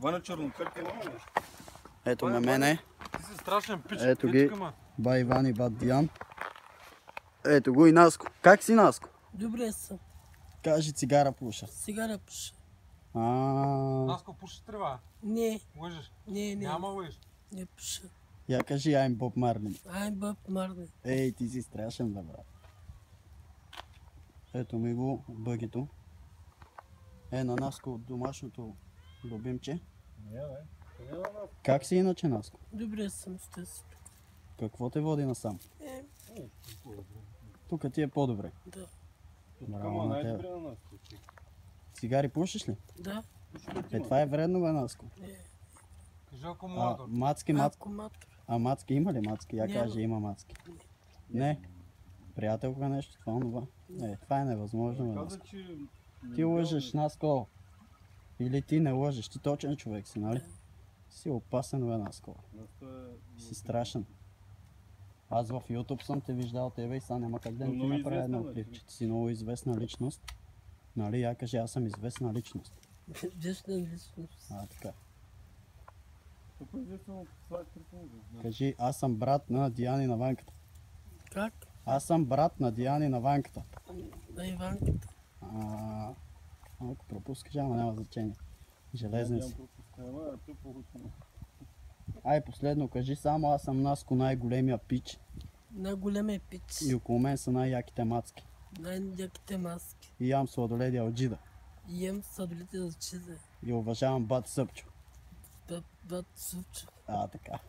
Ваня чернокърка няма ли? Ето ме мене. Ти си страшен пич. Ето ги ба Иван и ба Диан. Ето го и Наско. Как си, Наско? Добре съм. Кажи, цигара пуша. Цигара пуша. Наско, пушиш трева? Не. Лъжеш? Не. Няма лъж. Не пуша. Я кажи, I'm Bob Marley. I'm Bob Marley. Ей, ти си страшен, да, брат. Ето ми го бъгито. На Наско домашното любимче. Как си иначе, Наско? Добре съм, естествено. Какво те води насам? Тук ти е по-добре. Да. Браво на тебе. Цигари пушиш ли? Да. Това е вредно, бе, Наско. Кажи акумулатор. Мацки. Акумулатор. Мацки има ли мацки? Я Няма. кажи, има мацки. Не. Приятелка нещо, това. Това е невъзможно, бе, Наско. Ти лъжеш, Наско. Или ти не лъжеш, ти точен човек си, нали? Си опасен, бе, Наско. Си страшен. Аз в YouTube съм те виждал тебе и сега няма как да не ти направя едно клипче. Ти си много известна личност. Нали, я кажи, аз съм известна личност. Известна личност. Така. Кажи, аз съм брат на Диан и на Ванката. Как? Аз съм брат на Диан и на Ванката. На Иванката. Малко пропускаш, ама няма значение. Железни си. Ай, последно кажи само, аз съм Наско, най-големия пич. Най-големия пич. И около мен са най-яките мацки. Най-яките маски. И ям сладоледи алджида. И ям сладоледи алджида. И уважавам бат Съпчо. Бат Съпчо. Така.